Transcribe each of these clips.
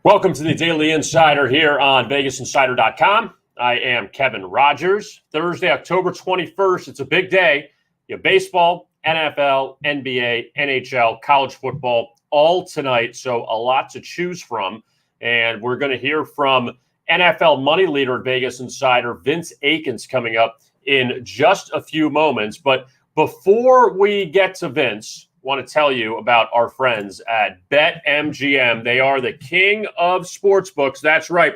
Welcome to the Daily Insider here on VegasInsider.com. I am Kevin Rogers. Thursday, October 21st. It's a big day. You have baseball, NFL, NBA, NHL, college football, all tonight. So a lot to choose from. And we're going to hear from NFL money leader at Vegas Insider, Vince Akins, coming up in just a few moments. But before we get to Vince, want to tell you about our friends at BetMGM. They are the king of sportsbooks. That's right.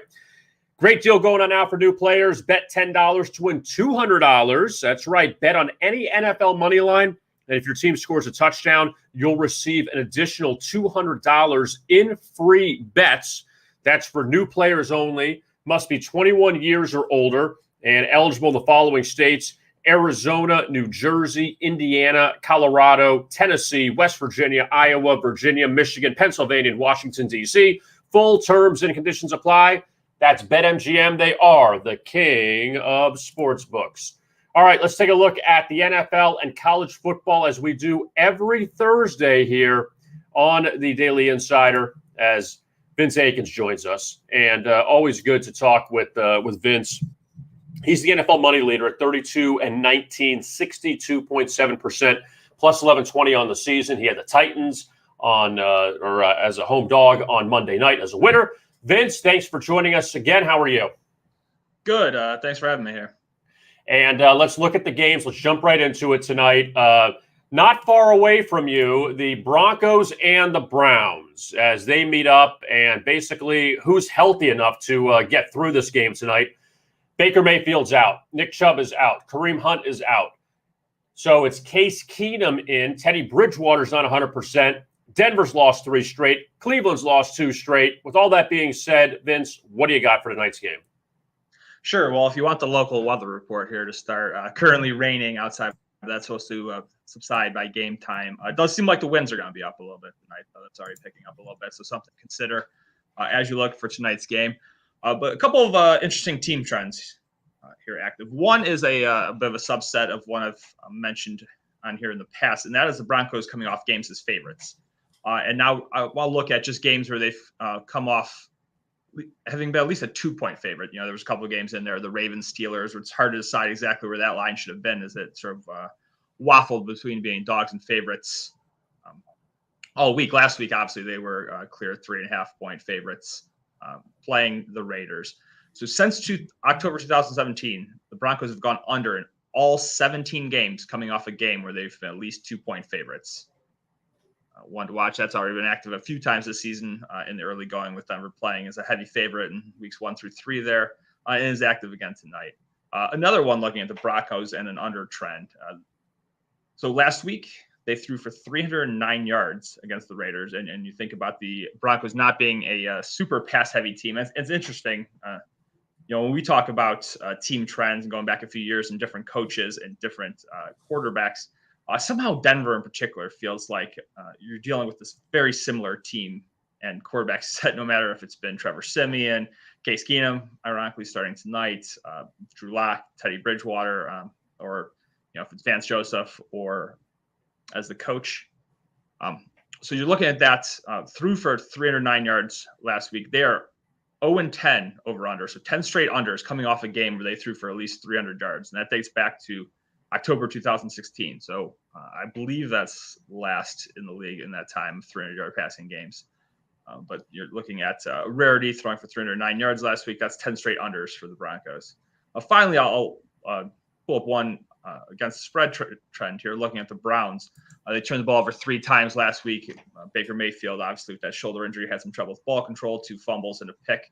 Great deal going on now for new players. Bet $10 to win $200. That's right. Bet on any NFL money line. And if your team scores a touchdown, you'll receive an additional $200 in free bets. That's for new players only. Must be 21 years or older and eligible in the following states: Arizona, New Jersey, Indiana, Colorado, Tennessee, West Virginia, Iowa, Virginia, Michigan, Pennsylvania, and Washington, D.C. Full terms and conditions apply. That's BetMGM. They are the king of sportsbooks. All right, let's take a look at the NFL and college football as we do every Thursday here on the Daily Insider as Vince Akins joins us. And always good to talk with Vince. He's the NFL money leader at 32-19, 62.7%, plus 11.20 on the season. He had the Titans on as a home dog on Monday night as a winner. Vince, thanks for joining us again. How are you? Good. Thanks for having me here. And let's look at the games. Let's jump right into it tonight. Not far away from you, the Broncos and the Browns as they meet up, and basically who's healthy enough to get through this game tonight. Baker Mayfield's out. Nick Chubb is out. Kareem Hunt is out. So it's Case Keenum in. Teddy Bridgewater's not 100%. Denver's lost 3 straight. Cleveland's lost 2 straight. With all that being said, Vince, what do you got for tonight's game? Sure. Well, if you want the local weather report here to start, currently raining outside. That's supposed to subside by game time. It does seem like the winds are going to be up a little bit tonight. That's already picking up a little bit. So something to consider as you look for tonight's game. But a couple of interesting team trends here active. One is a bit of a subset of one I've mentioned on here in the past, and that is the Broncos coming off games as favorites. And now I'll look at just games where they've come off having been at least a 2-point favorite. You know, there was a couple of games in there, the Ravens, Steelers, where it's hard to decide exactly where that line should have been, as it sort of waffled between being dogs and favorites all week. Last week, obviously, they were clear 3.5-point favorites. Playing the Raiders. So since October 2017, the Broncos have gone under in all 17 games coming off a game where they've been at least 2-point favorites. One to watch. That's already been active a few times this season in the early going, with Denver playing as a heavy favorite in weeks 1 through 3 there, and is active again tonight. Another one looking at the Broncos and an under trend. So last week, they threw for 309 yards against the Raiders. And you think about the Broncos not being a super pass-heavy team. It's interesting. When we talk about team trends and going back a few years and different coaches and different quarterbacks, somehow Denver in particular feels like you're dealing with this very similar team and quarterback set, no matter if it's been Trevor Siemian, Case Keenum, ironically starting tonight, Drew Lock, Teddy Bridgewater, or if it's Vance Joseph or as the coach. So you're looking at that, threw for 309 yards last week. They are 0-10 over under. So 10 straight unders coming off a game where they threw for at least 300 yards. And that dates back to October 2016. So I believe that's last in the league in that time, 300-yard passing games. But you're looking at a rarity, throwing for 309 yards last week. That's 10 straight unders for the Broncos. Finally, I'll pull up one against the spread trend here, looking at the Browns. They turned the ball over 3 times last week. Baker Mayfield, obviously, with that shoulder injury, had some trouble with ball control, 2 fumbles and a pick.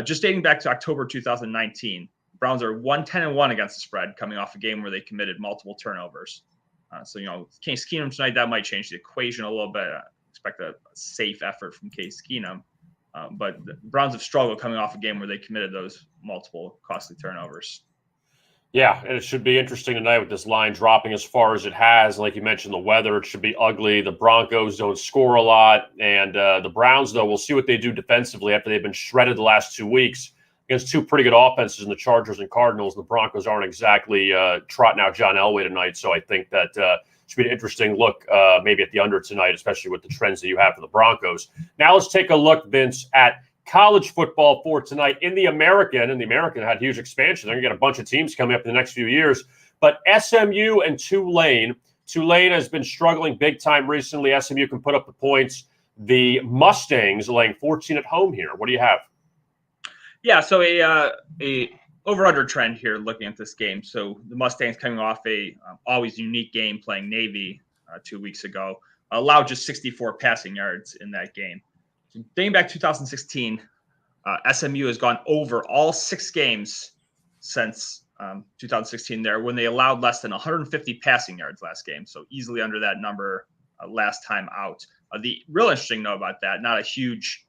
Just dating back to October 2019, Browns are 1-10-1 against the spread, coming off a game where they committed multiple turnovers. Case Keenum tonight, that might change the equation a little bit. Expect a safe effort from Case Keenum. But the Browns have struggled coming off a game where they committed those multiple costly turnovers. Yeah, and it should be interesting tonight with this line dropping as far as it has. Like you mentioned, the weather, it should be ugly. The Broncos don't score a lot. And the Browns, though, we'll see what they do defensively after they've been shredded the last 2 weeks against 2 pretty good offenses in the Chargers and Cardinals. The Broncos aren't exactly trotting out John Elway tonight. So I think that should be an interesting look maybe at the under tonight, especially with the trends that you have for the Broncos. Now let's take a look, Vince, at college football for tonight in the American, and the American had huge expansion. They're going to get a bunch of teams coming up in the next few years. But SMU and Tulane. Tulane has been struggling big time recently. SMU can put up the points. The Mustangs laying 14 at home here. What do you have? Yeah, so a over-under trend here looking at this game. So the Mustangs coming off a always unique game playing Navy 2 weeks ago, allowed just 64 passing yards in that game. So dating back 2016, SMU has gone over all 6 games since 2016 there when they allowed less than 150 passing yards last game. So easily under that number last time out. The real interesting note about that, not a huge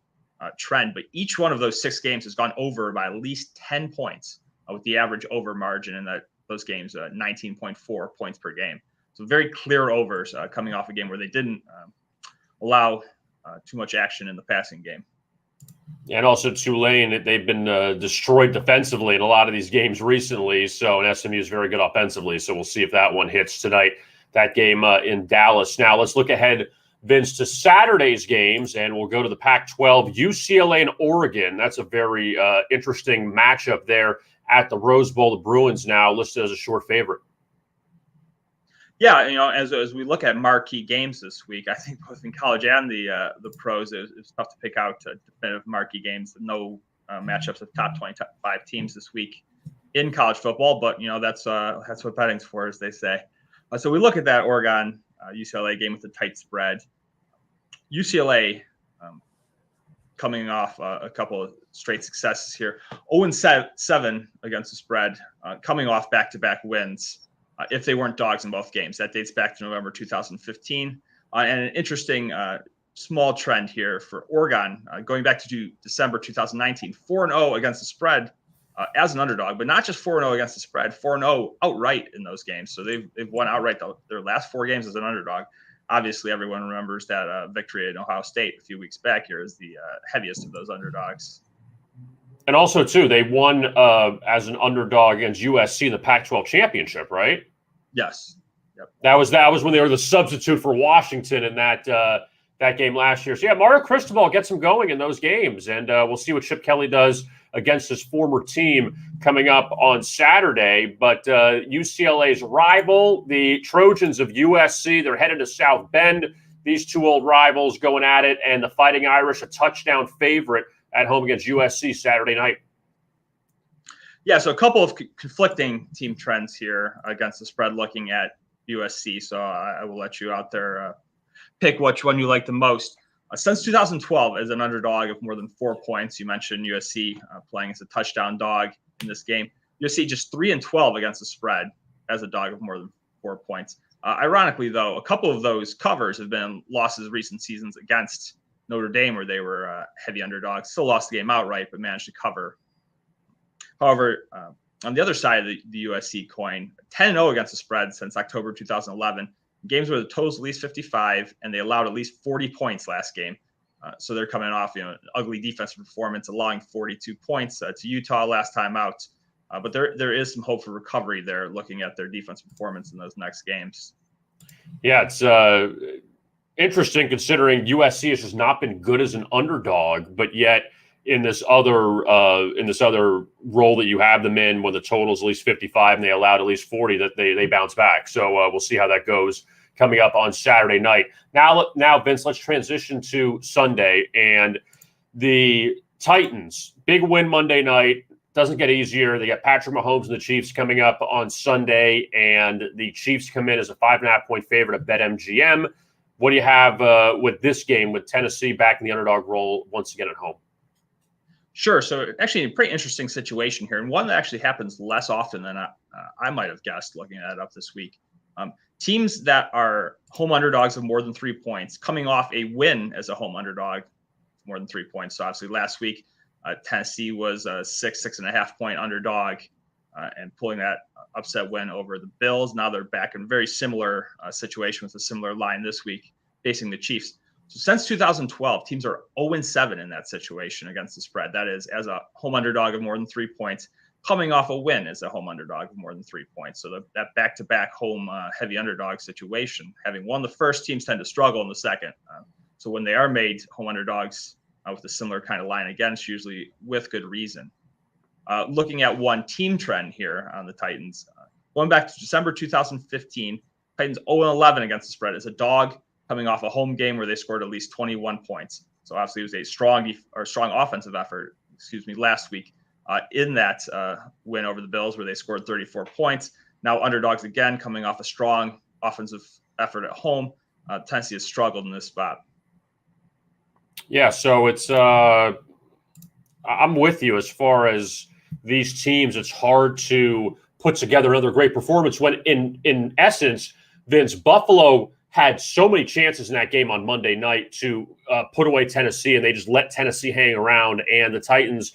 trend, but each one of those 6 games has gone over by at least 10 points with the average over margin in those games, 19.4 points per game. So very clear overs coming off a game where they didn't allow too much action in the passing game. And also Tulane, they've been destroyed defensively in a lot of these games recently. So, and SMU is very good offensively. So we'll see if that one hits tonight, that game in Dallas. Now let's look ahead, Vince, to Saturday's games, and we'll go to the Pac-12, UCLA and Oregon. That's a very interesting matchup there at the Rose Bowl. The Bruins now listed as a short favorite. Yeah, as we look at marquee games this week, I think both in college and the pros, it's tough to pick out definitive marquee games. No matchups of top 25 teams this week in college football, but that's what betting's for, as they say. So we look at that Oregon UCLA game with a tight spread. UCLA coming off a couple of straight successes here, 0-7 against the spread, coming off back-to-back wins. If they weren't dogs in both games. That dates back to November 2015. And an interesting small trend here for Oregon, going back to December 2019, 4-0 against the spread as an underdog, but not just 4-0 against the spread, 4-0 outright in those games. So they've won outright their last 4 games as an underdog. Obviously, everyone remembers that victory at Ohio State a few weeks back here as the heaviest of those underdogs. And also, too, they won as an underdog against USC in the Pac-12 championship, right? Yes. Yep. That was when they were the substitute for Washington in that game last year. So, yeah, Mario Cristobal gets them going in those games, and we'll see what Chip Kelly does against his former team coming up on Saturday. But UCLA's rival, the Trojans of USC, they're headed to South Bend. These 2 old rivals going at it, and the Fighting Irish, a touchdown favorite at home against USC Saturday night. Yeah, so a couple of conflicting team trends here against the spread looking at USC. So I will let you out there pick which one you like the most. Since 2012, as an underdog of more than 4 points, you mentioned USC playing as a touchdown dog in this game. USC just 3-12 against the spread as a dog of more than 4 points. Ironically, though, a couple of those covers have been losses recent seasons against Notre Dame, where they were heavy underdogs. Still lost the game outright, but managed to cover. However, on the other side of the USC coin, 10-0 against the spread since October 2011. Games where the totals at least 55, and they allowed at least 40 points last game. So they're coming off an ugly defensive performance, allowing 42 points to Utah last time out. But there is some hope for recovery there, looking at their defensive performance in those next games. Yeah, it's interesting considering USC has just not been good as an underdog, but yet in this other role that you have them in, when the total is at least 55 and they allowed at least 40, that they bounce back. So we'll see how that goes coming up on Saturday night. Now, Vince, let's transition to Sunday, and the Titans, big win Monday night. Doesn't get easier. They got Patrick Mahomes and the Chiefs coming up on Sunday, and the Chiefs come in as a 5.5-point favorite at BetMGM. What do you have with this game with Tennessee back in the underdog role once again at home? Sure. So actually a pretty interesting situation here, and one that actually happens less often than I might have guessed looking at it up this week. Teams that are home underdogs of more than 3 points coming off a win as a home underdog more than 3 points. So obviously last week, Tennessee was a 6.5 point underdog and pulling that upset win over the Bills. Now they're back in a very similar situation with a similar line this week facing the Chiefs. So since 2012, teams are 0-7 in that situation against the spread. That is, as a home underdog of more than 3 points, coming off a win as a home underdog of more than 3 points. So that back-to-back home heavy underdog situation, having won the first, teams tend to struggle in the second. So when they are made home underdogs with a similar kind of line against, usually with good reason. Looking at one team trend here on the Titans, going back to December 2015, Titans 0-11 against the spread as a dog coming off a home game where they scored at least 21 points. So obviously it was a strong offensive effort, last week in that win over the Bills where they scored 34 points. Now underdogs again coming off a strong offensive effort at home. Tennessee has struggled in this spot. Yeah, so it's I'm with you as far as these teams. It's hard to put together another great performance when in essence, Vince, Buffalo had so many chances in that game on Monday night to put away Tennessee, and they just let Tennessee hang around. And the Titans,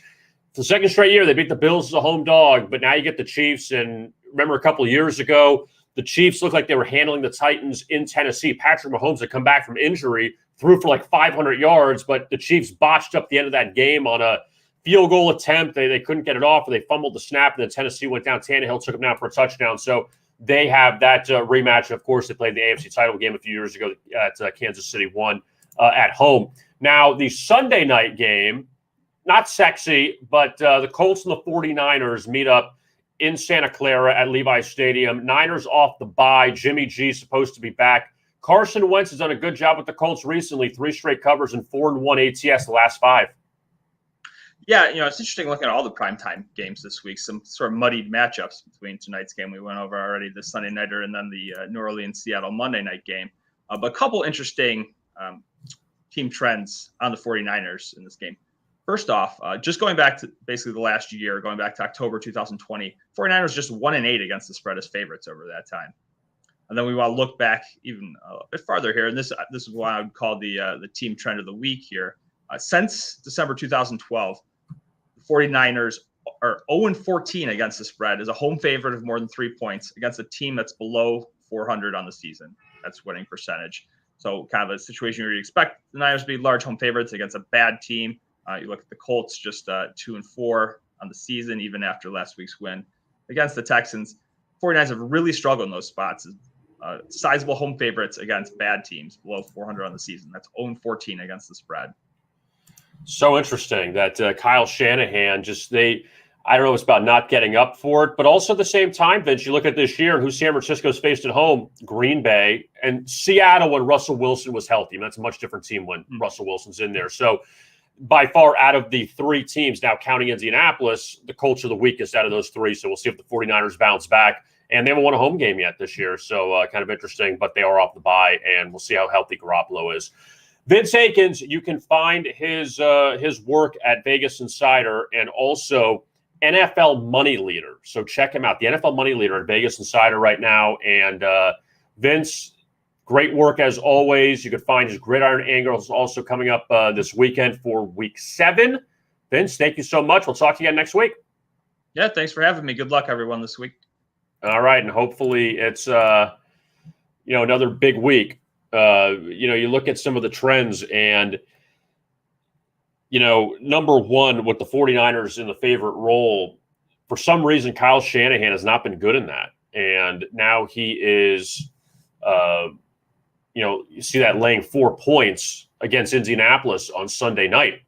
for the second straight year, they beat the Bills as a home dog, but now you get the Chiefs. And remember a couple of years ago, the Chiefs looked like they were handling the Titans in Tennessee. Patrick Mahomes had come back from injury, threw for like 500 yards, but the Chiefs botched up the end of that game on a field goal attempt. They couldn't get it off, or they fumbled the snap, and then Tennessee went down. Tannehill took them down for a touchdown. So they have that rematch. And of course, they played the AFC title game a few years ago at Kansas City, won at home. Now, the Sunday night game, not sexy, but the Colts and the 49ers meet up in Santa Clara at Levi's Stadium. Niners off the bye. Jimmy G supposed to be back. Carson Wentz has done a good job with the Colts recently. 3 straight covers and 4-1 ATS the last 5. Yeah, it's interesting looking at all the primetime games this week. Some sort of muddied matchups between tonight's game we went over already, the Sunday nighter, and then the New Orleans-Seattle Monday night game. But a couple interesting team trends on the 49ers in this game. First off, just going back to basically the last year, going back to October 2020, 49ers just 1-8 against the spread as favorites over that time. And then we want to look back even a bit farther here, and this is what I would call the team trend of the week here. Since December 2012, the 49ers are 0-14 against the spread as a home favorite of more than 3 points against a team that's below 400 on the season. That's winning percentage. So kind of a situation where you expect the Niners to be large home favorites against a bad team. You look at the Colts, just 2-4 on the season, even after last week's win against the Texans. 49ers have really struggled in those spots. Sizable home favorites against bad teams below 400 on the season. That's 0-14 against the spread. So interesting that Kyle Shanahan I don't know if it's about not getting up for it, but also at the same time, Vince, you look at this year and who San Francisco's faced at home, Green Bay, and Seattle when Russell Wilson was healthy. I mean, that's a much different team when Russell Wilson's in there. So by far out of the 3 teams, now counting Indianapolis, the Colts are the weakest out of those 3. So we'll see if the 49ers bounce back. And they haven't won a home game yet this year. So kind of interesting, but they are off the bye, and we'll see how healthy Garoppolo is. Vince Akins, you can find his work at Vegas Insider and also NFL Money Leader. So check him out, the NFL Money Leader at Vegas Insider right now. And Vince, great work as always. You can find his Gridiron Angles also coming up this weekend for Week 7. Vince, thank you so much. We'll talk to you again next week. Yeah, thanks for having me. Good luck, everyone, this week. All right, and hopefully it's another big week. You look at some of the trends, and number one with the 49ers in the favorite role, for some reason Kyle Shanahan has not been good in that, and now he is you see that laying 4 points against Indianapolis on Sunday night.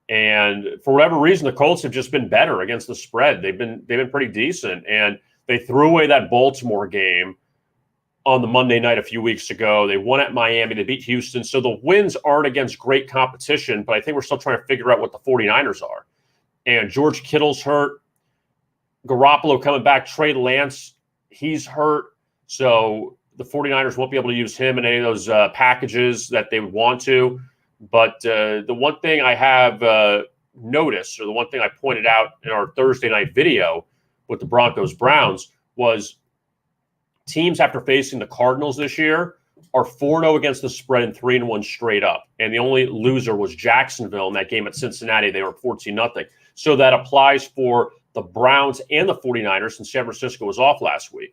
And for whatever reason, the Colts have just been better against the spread. They've been pretty decent, and they threw away that Baltimore game on the Monday night a few weeks ago. They won at Miami. They beat Houston. So the wins aren't against great competition, but I think we're still trying to figure out what the 49ers are. And George Kittle's hurt. Garoppolo coming back. Trey Lance, he's hurt. So the 49ers won't be able to use him in any of those packages that they would want to. But the one thing I have noticed, or the one thing I pointed out in our Thursday night video with the Broncos-Browns, was teams after facing the Cardinals this year are 4-0 against the spread and 3-1 straight up. And the only loser was Jacksonville in that game at Cincinnati. They were 14-0. So that applies for the Browns and the 49ers, since San Francisco was off last week.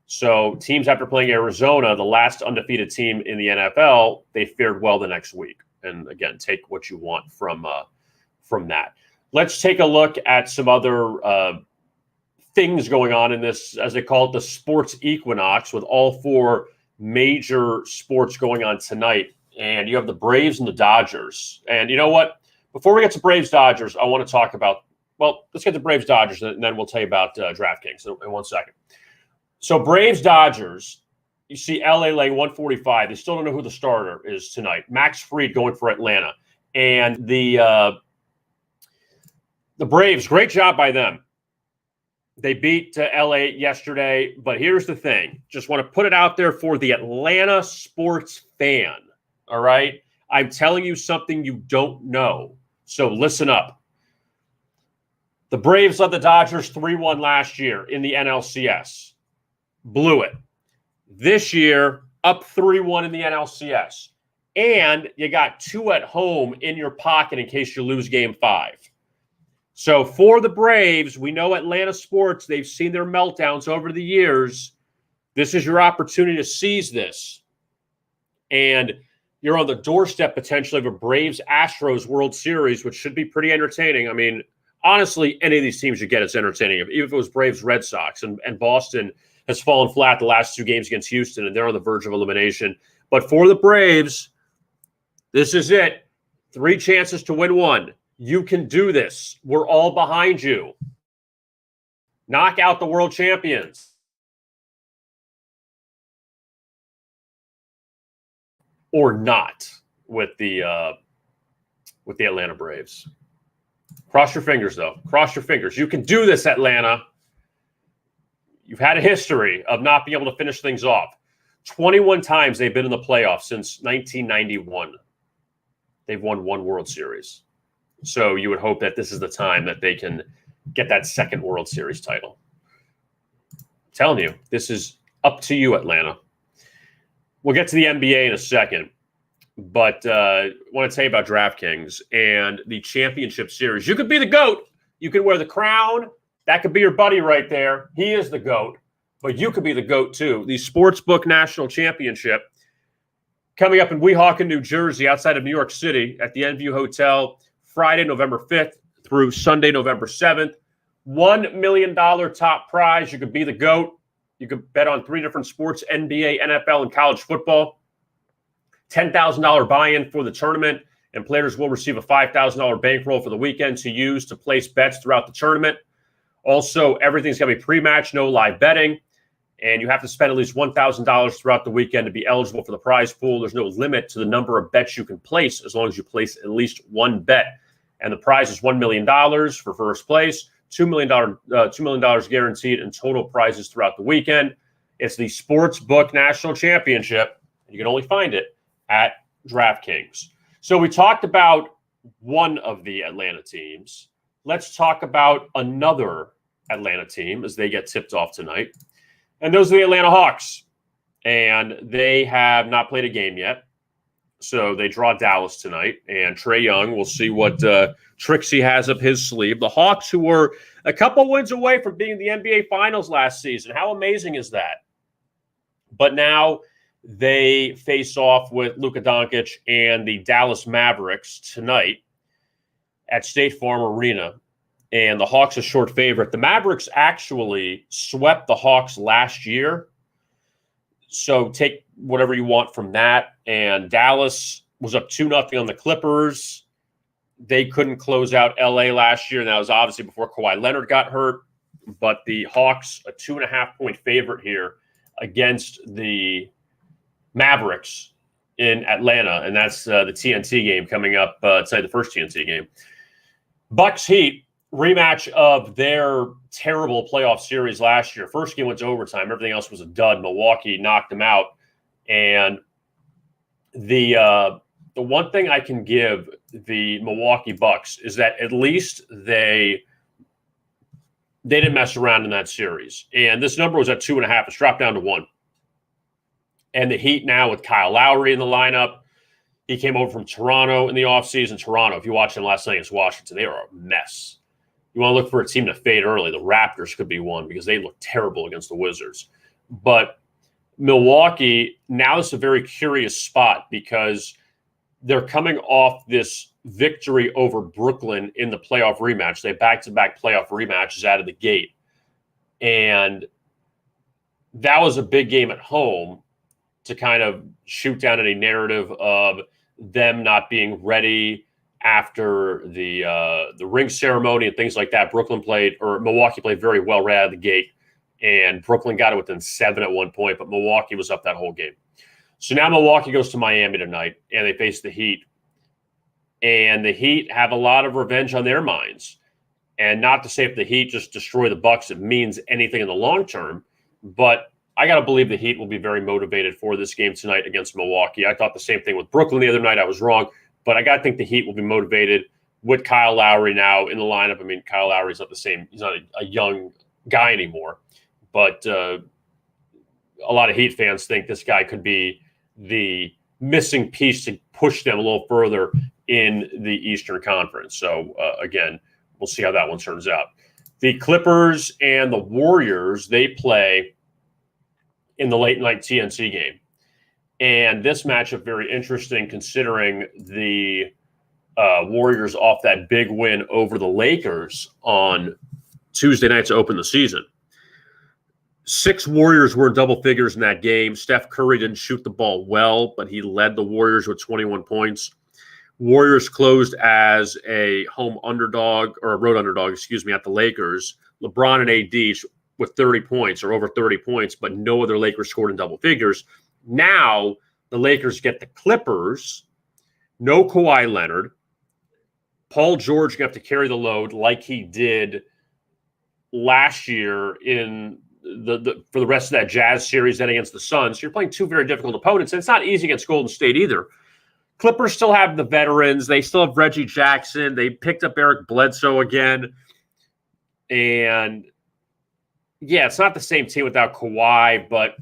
So teams after playing Arizona, the last undefeated team in the NFL, they fared well the next week. And again, take what you want from that. Let's take a look at some other things going on in this, as they call it, the sports equinox, with all 4 major sports going on tonight. and you have the Braves and the Dodgers. And you know what? Before we get to Braves-Dodgers, I want to talk about, well, let's get to Braves-Dodgers, and then we'll tell you about DraftKings in 1 second. So Braves-Dodgers, you see LA laying 145. They still don't know who the starter is tonight. Max Fried going for Atlanta. And the Braves, great job by them. They beat LA yesterday, but here's the thing. Just want to put it out there for the Atlanta sports fan, all right? I'm telling you something you don't know, so listen up. The Braves led the Dodgers 3-1 last year in the NLCS. Blew it. This year, up 3-1 in the NLCS. And you got 2 at home in your pocket in case you lose Game 5. So for the Braves, we know Atlanta sports, they've seen their meltdowns over the years. This is your opportunity to seize this. And you're on the doorstep potentially of a Braves-Astros World Series, which should be pretty entertaining. I mean, honestly, any of these teams you get, it's entertaining. Even if it was Braves-Red Sox, and Boston has fallen flat the last 2 games against Houston, and they're on the verge of elimination. But for the Braves, this is it. 3 chances to win 1. You can do this. We're all behind you. Knock out the world champions. Or not with the Atlanta Braves. Cross your fingers, though. Cross your fingers. You can do this, Atlanta. You've had a history of not being able to finish things off. 21 times they've been in the playoffs since 1991. They've won 1 World Series. So you would hope that this is the time that they can get that 2nd World Series title. I'm telling you, this is up to you, Atlanta. We'll get to the NBA in a second, but I want to tell you about DraftKings and the championship series. You could be the GOAT. You could wear the crown. That could be your buddy right there. He is the GOAT, but you could be the GOAT too. The Sportsbook National Championship coming up in Weehawken, New Jersey, outside of New York City at the Enview Hotel, Friday, November 5th through Sunday, November 7th. $1 million top prize. You could be the GOAT. You could bet on 3 different sports, NBA, NFL, and college football. $10,000 buy-in for the tournament, and players will receive a $5,000 bankroll for the weekend to use to place bets throughout the tournament. Also, everything's going to be pre-match, no live betting, and you have to spend at least $1,000 throughout the weekend to be eligible for the prize pool. There's no limit to the number of bets you can place as long as you place at least 1 bet. And the prize is $1 million for first place, $2 million guaranteed in total prizes throughout the weekend. It's the Sportsbook National Championship. You can only find it at DraftKings. So we talked about one of the Atlanta teams. Let's talk about another Atlanta team as they get tipped off tonight. And those are the Atlanta Hawks. And they have not played a game yet. So they draw Dallas tonight. And Trae Young, we'll see what tricks he has up his sleeve. The Hawks, who were a couple wins away from being in the NBA Finals last season. How amazing is that? But now they face off with Luka Doncic and the Dallas Mavericks tonight at State Farm Arena. And the Hawks are short favorite. The Mavericks actually swept the Hawks last year. So take whatever you want from that. And Dallas was up 2-0 on the Clippers. They couldn't close out LA last year. And that was obviously before Kawhi Leonard got hurt. But the Hawks, a 2.5-point favorite here against the Mavericks in Atlanta. And that's the TNT game coming up tonight, the first TNT game. Bucks Heat, rematch of their terrible playoff series last year. First game went to overtime. Everything else was a dud. Milwaukee knocked them out. And the one thing I can give the Milwaukee Bucks is that at least they didn't mess around in that series. And this number was at 2.5. It's dropped down to 1. And the Heat now with Kyle Lowry in the lineup. He came over from Toronto in the offseason. Toronto, if you watched them last night against Washington, they are a mess. You want to look for a team to fade early. The Raptors could be one because they look terrible against the Wizards. But Milwaukee, now is a very curious spot because they're coming off this victory over Brooklyn in the playoff rematch. They have back-to-back playoff rematches out of the gate. And that was a big game at home. to kind of shoot down any narrative of them not being ready after the ring ceremony and things like that. Milwaukee played very well right out of the gate, and Brooklyn got it within 7 at one point, but Milwaukee was up that whole game. So now Milwaukee goes to Miami tonight, and they face the Heat. And the Heat have a lot of revenge on their minds. And not to say if the Heat just destroy the Bucks, it means anything in the long term. But I got to believe the Heat will be very motivated for this game tonight against Milwaukee. I thought the same thing with Brooklyn the other night. I was wrong. But I got to think the Heat will be motivated with Kyle Lowry now in the lineup. I mean, Kyle Lowry's not the same. He's not a young guy anymore. But a lot of Heat fans think this guy could be the missing piece to push them a little further in the Eastern Conference. So, again, we'll see how that one turns out. The Clippers and the Warriors, they play in the late-night TNT game. And this matchup very interesting considering the Warriors off that big win over the Lakers on Tuesday night to open the season. 6 Warriors were in double figures in that game. Steph Curry didn't shoot the ball well, but he led the Warriors with 21 points. Warriors closed as a home underdog, or a road underdog, at the Lakers. LeBron and AD with 30 points or over 30 points, but no other Lakers scored in double figures. Now the Lakers get the Clippers, no Kawhi Leonard. Paul George going to have to carry the load like he did last year in for the rest of that Jazz series, then against the Suns. You're playing 2 very difficult opponents, and it's not easy against Golden State either. Clippers still have the veterans. They still have Reggie Jackson. They picked up Eric Bledsoe again. And, yeah, it's not the same team without Kawhi, but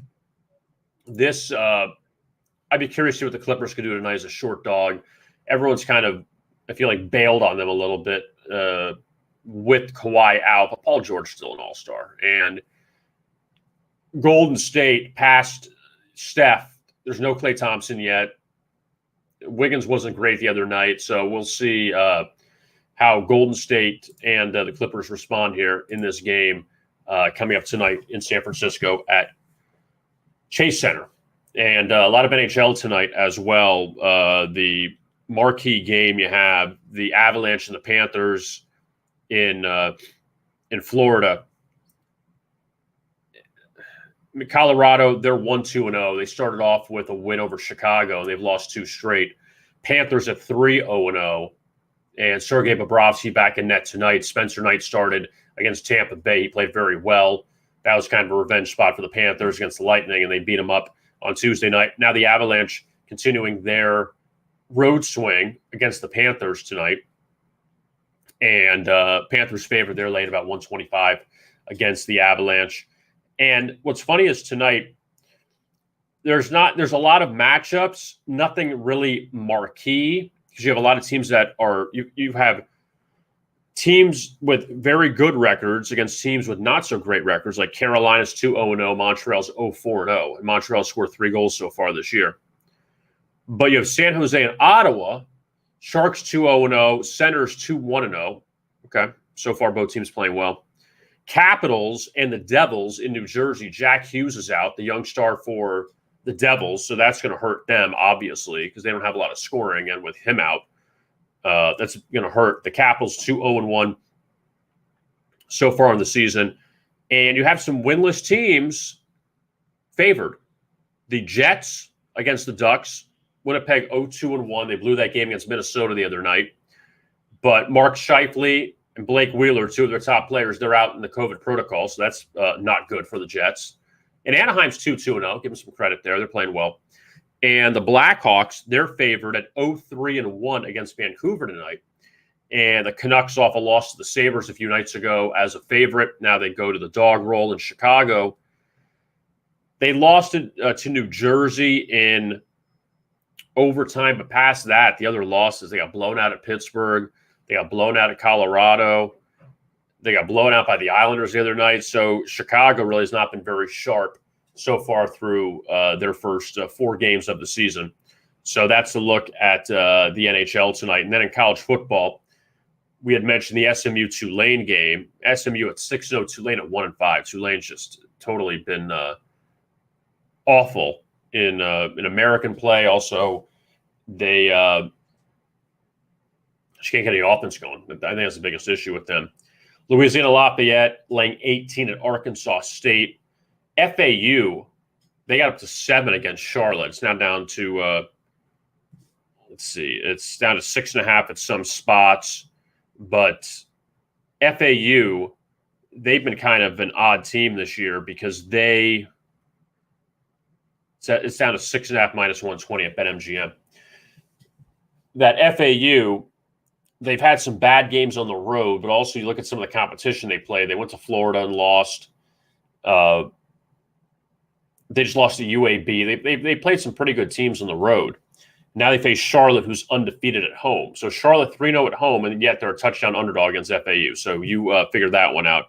this I'd be curious to see what the Clippers could do tonight as a short dog. Everyone's kind of, I feel like, bailed on them a little bit with Kawhi out, but Paul George still an all-star. And Golden State past Steph. There's no Klay Thompson yet. Wiggins wasn't great the other night, so we'll see how Golden State and the Clippers respond here in this game coming up tonight in San Francisco at Chase Center. And a lot of NHL tonight as well. The marquee game, you have the Avalanche and the Panthers in Florida. Colorado, they're 1-2-0. They started off with a win over Chicago, and they've lost 2 straight. Panthers at 3-0-0, and Sergei Bobrovsky back in net tonight. Spencer Knight started against Tampa Bay. He played very well. That was kind of a revenge spot for the Panthers against the Lightning, and they beat them up on Tuesday night. Now the Avalanche continuing their road swing against the Panthers tonight, and Panthers favored. They're late about 125 against the Avalanche. And what's funny is tonight, there's a lot of matchups, nothing really marquee, because you have a lot of teams that are, you have teams with very good records against teams with not so great records, like Carolina's 2-0-0, Montreal's 0-4-0, and Montreal scored 3 goals so far this year. But you have San Jose and Ottawa, Sharks 2-0-0, Senators 2-1-0. Okay, so far both teams playing well. Capitals and the Devils in New Jersey. Jack Hughes is out, the young star for the Devils, so that's going to hurt them, obviously, because they don't have a lot of scoring, and with him out, that's going to hurt. The Capitals 2-0-1 so far in the season. And you have some winless teams favored. The Jets against the Ducks. Winnipeg 0-2-1. They blew that game against Minnesota the other night. But Mark Scheifele and Blake Wheeler, 2 of their top players, they're out in the COVID protocol, so that's not good for the Jets. And Anaheim's 2-2-0. Give them some credit there. They're playing well. And the Blackhawks, they're favored at 0-3-1 against Vancouver tonight. And the Canucks off a loss to the Sabres a few nights ago as a favorite. Now they go to the dog roll in Chicago. They lost to New Jersey in overtime, but past that, the other losses, they got blown out at Pittsburgh. They got blown out at Colorado. They got blown out by the Islanders the other night. So Chicago really has not been very sharp so far through their first 4 games of the season. So that's a look at the NHL tonight. And then in college football, we had mentioned the SMU-Tulane game. SMU at 6-0, Tulane at 1-5. Tulane's just totally been awful in American play. Also, they just can't get any offense going. I think that's the biggest issue with them. Louisiana Lafayette laying 18 at Arkansas State. FAU, they got up to 7 against Charlotte. It's now down to let's see, it's down to 6.5 at some spots. But FAU, they've been kind of an odd team this year because it's down to 6.5 minus 120 at BetMGM. That FAU, they've had some bad games on the road, but also you look at some of the competition they played. They went to Florida and lost. They just lost to UAB. They played some pretty good teams on the road. Now they face Charlotte, who's undefeated at home. So Charlotte 3-0 at home, and yet they're a touchdown underdog against FAU. So you figured that one out.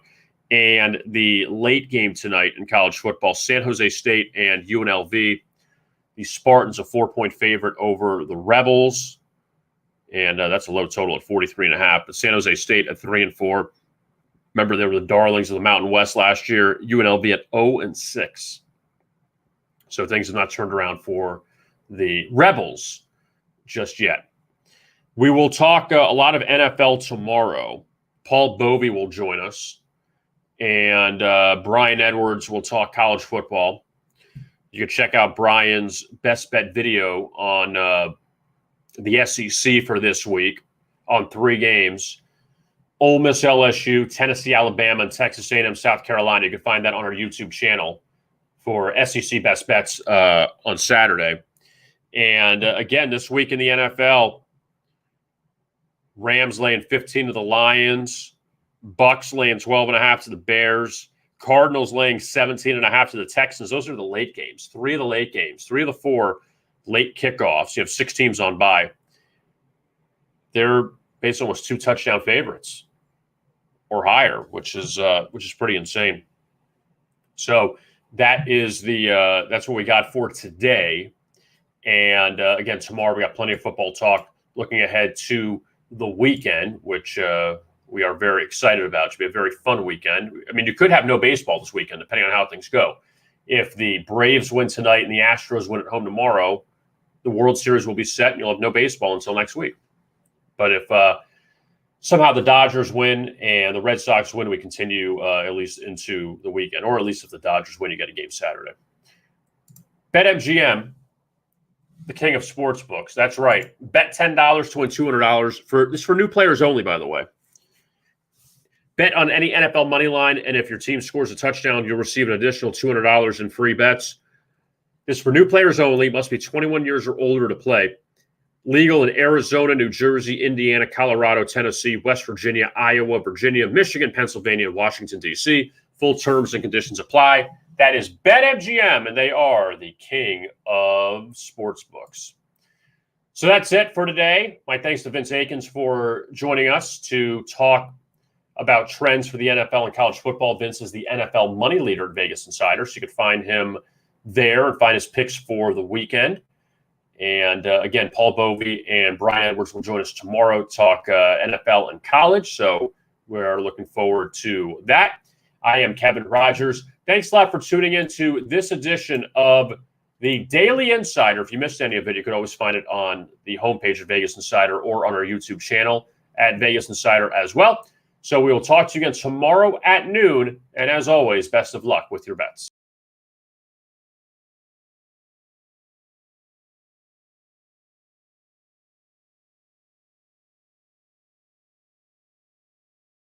And the late game tonight in college football, San Jose State and UNLV. The Spartans a 4-point favorite over the Rebels. And that's a low total at 43.5. But San Jose State at 3-4. Remember, they were the darlings of the Mountain West last year. UNLV at 0-6. So things have not turned around for the Rebels just yet. We will talk a lot of NFL tomorrow. Paul Bovey will join us. And Brian Edwards will talk college football. You can check out Brian's best bet video on the SEC for this week on 3 games. Ole Miss, LSU, Tennessee, Alabama, and Texas A&M, South Carolina. You can find that on our YouTube channel for SEC best bets on Saturday. And again, this week in the NFL, Rams laying 15 to the Lions, Bucks laying 12.5 to the Bears, Cardinals laying 17.5 to the Texans. Those are the late games. 3 of the late games, 3 of the 4 late kickoffs. You have 6 teams on bye. They're based on almost 2 touchdown favorites or higher, which is pretty insane. So that is that's what we got for today. And again, tomorrow we got plenty of football talk. Looking ahead to the weekend, which we are very excited about. It should be a very fun weekend. I mean, you could have no baseball this weekend, depending on how things go. If the Braves win tonight and the Astros win at home tomorrow, the World Series will be set and you'll have no baseball until next week. But if somehow the Dodgers win and the Red Sox win, we continue at least into the weekend. Or at least if the Dodgers win, you get a game Saturday. BetMGM, the king of sports books. That's right. Bet $10 to win $200. This is for new players only, by the way. Bet on any NFL money line, and if your team scores a touchdown, you'll receive an additional $200 in free bets. This is for new players only. Must be 21 years or older to play. Legal in Arizona, New Jersey, Indiana, Colorado, Tennessee, West Virginia, Iowa, Virginia, Michigan, Pennsylvania, and Washington, D.C. Full terms and conditions apply. That is BetMGM, and they are the king of sports books. So that's it for today. My thanks to Vince Akins for joining us to talk about trends for the NFL and college football. Vince is the NFL money leader at Vegas Insider, so you could find him there and find his picks for the weekend. And again, Paul Bovey and Brian Edwards will join us tomorrow to talk NFL and college. So we're looking forward to that. I am Kevin Rogers. Thanks a lot for tuning in to this edition of the Daily Insider. If you missed any of it, you could always find it on the homepage of Vegas Insider or on our YouTube channel at Vegas Insider as well. So we will talk to you again tomorrow at noon. And as always, best of luck with your bets.